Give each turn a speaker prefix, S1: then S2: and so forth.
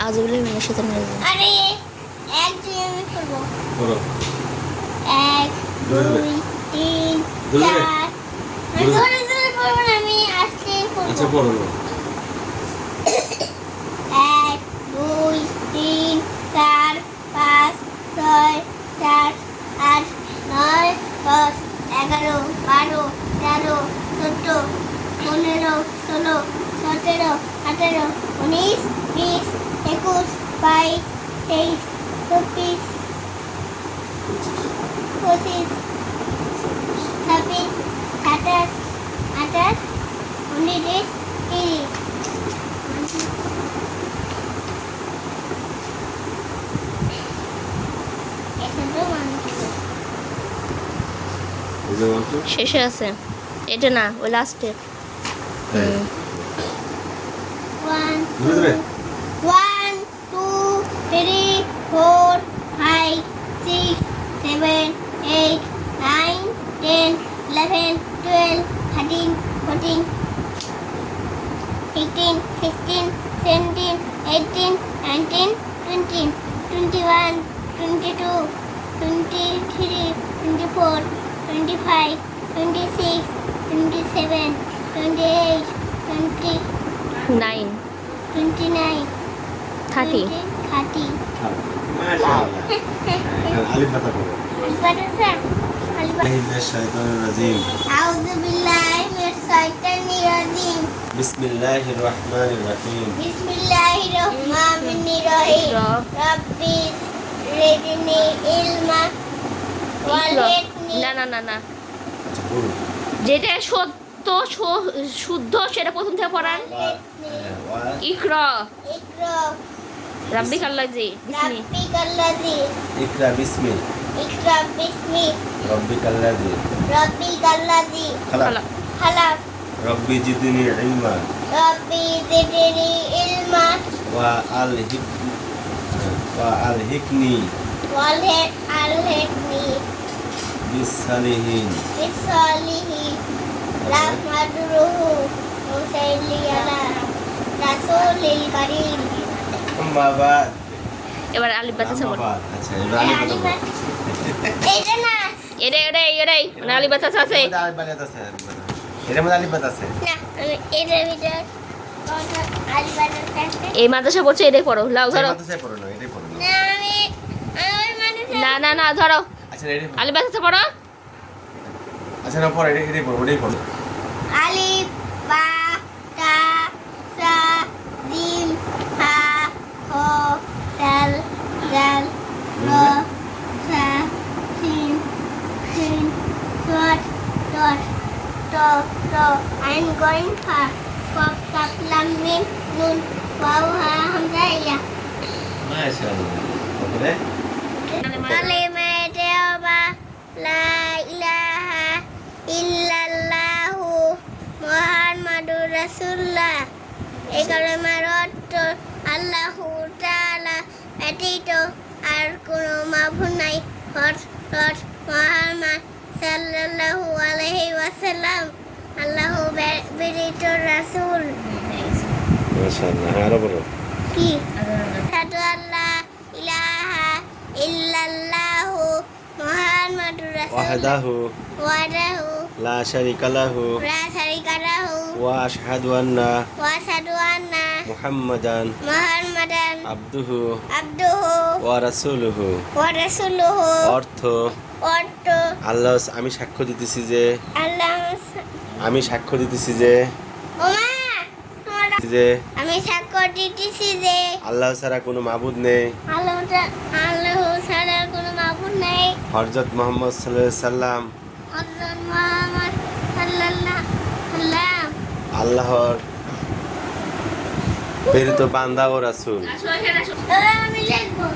S1: আউযুবিল্লাহি মিনাশ শাইতানির রাজিম।
S2: আরে এক দুই আমি করব।
S3: করো।
S2: 1 2 3 4 আমি জোরে জোরে করব না, আমি আস্তে করব।
S3: আচ্ছা পড়ো।
S2: 1 2 3 4 5 6 7 8 9 10 11 12 13 14 15 16 17 18 19 20 21 22 23 24 25 26 27 28 29 30
S3: এই যে মন্ত্র।
S1: শেষে আছে, এটা না, ওই লাস্টে।
S3: হ্যাঁ।
S2: 1
S3: ধরে ধরে।
S2: 1 2 3 4 5 6 7 8 9 10 11 12 13 14 15 16 17 18 19 20 21 22 23 24 25 26 27 28 20
S1: 9
S2: 29
S1: 30
S2: 30
S3: মাশাআল্লাহ। এখন আলিফ বাতা করো। মিনাশ শাইতানির রাজিম।
S2: আউযু বিল্লাহি মিনাশ শাইতানির রাজিম।
S3: বিসমিল্লাহির রহমানির রহিম।
S2: বিসমিল্লাহির রহমানির রহিম। রাব্বি জিদনি ইলমা ওয়ালহিকনি।
S1: না না না না,
S3: আচ্ছা পড়ো।
S1: যেটা সত্য শুদ্ধ সেটা প্রথম থেকে পড়ান। ইকরা
S2: ইকরা
S1: রাব্বিকাল্লাযী বিসমি।
S2: রাব্বিকাল্লাযী
S3: ইকরা বিসমি
S2: ইকরা বিসমি
S3: রাব্বিকাল্লাযী
S2: রাব্বিকাল্লাযী
S3: খালাক।
S2: খালাক
S3: রব্বি জিদনি ইলমা
S2: রাব্বি জিদনি ইলমা
S3: ওয়া আলহিকনি
S2: ওয়ালহিকনি
S3: বিসসালিহিন।
S2: বিসসালিহিন। রাহমাতুহু মুসাইলি আলা রাসূলিল কারীম।
S3: আম্মা বাদ।
S1: এবার আলিফ বাতা
S3: আম্মা
S1: পড়ো।
S3: বাদ। আচ্ছা এবার আলিফ বাতা করো।
S2: এইটা না
S1: এটাই মানে আলিফ বাতা আছে।
S3: এটার মধ্যে আলিফ বাত আছে, আলিফ বাত। এটার মধ্যে আলিফ বাত আছে।
S2: না এটার ভিতর কোনটা আলিবানের কাছে
S1: এই মাদ্রাসা পড়ছে, এটাই পড়ো। লাও ধরো।
S3: এই মাদ্রাসায় পড়ো না, এটাই পড়ো না।
S2: না আমি মানে
S1: না না না, ধরো
S3: আচ্ছা এটাই পড়ো।
S1: আলিফ বাতা পড়ো।
S3: আচ্ছা না পড়ো, এটাই পড়ো, ওটাই পড়ো।
S2: আলিফ বা তা সা জিম হা হ দাল দাল র সা সিন সিন সট dot to I'm going far kaf kaf lam mim nun waw ha hamza ya
S3: মাশাআল্লাহ। তারপরে
S2: kalima tauba la ilaha illallahu muhammadur rasulullah এই কালেমার অর্থ আল্লাহু তাআলা ব্যতীত আর কোনো মাবুদ নাই। হযরত মুহাম্মদ সাল্লাল্লাহু আলাইহি ওয়াসাল্লাম আল্লাহু প্রেরিত রাসূল।
S3: মাশাআল্লাহ। আরো বলো।
S2: কি আশহাদু আল্লা ইলাহা ইল্লাল্লাহু মুহাম্মাদুর রাসূলুল্লাহ
S3: ওয়াহদাহু
S2: ওয়াহদাহু
S3: লা শারিকা লাহু
S2: লা শারিকা লাহু
S3: ওয়া আশহাদু আন্না
S2: ওয়া আশহাদু আন্না
S3: মুহাম্মাদান
S2: মুহাম্মাদান
S3: আবদুহু
S2: আবদুহু
S3: ওয়া রাসূলুহু।
S2: ওয়া রাসূলুহু
S3: অর্থ
S2: অর্থ
S3: আল্লাহ, আমি সাক্ষ্য দিতেছি যে
S2: আল্লাহ ওমা
S3: যে
S2: আমি সাক্ষ্য দিতেছি যে
S3: আল্লাহ ছাড়া কোনো মাবুদ নেই।
S2: আল্লাহ ছাড়া কোনো মাবুদ নেই।
S3: হযরত মুহাম্মদ সাল্লাল্লাহু আলাইহি সাল্লাম
S2: হযরত মুহাম্মদ সাল্লাল্লাহু সাল্লাম
S3: আল্লাহর প্রেরিত বান্দা ও রাসূল।
S2: আমি লিখবো।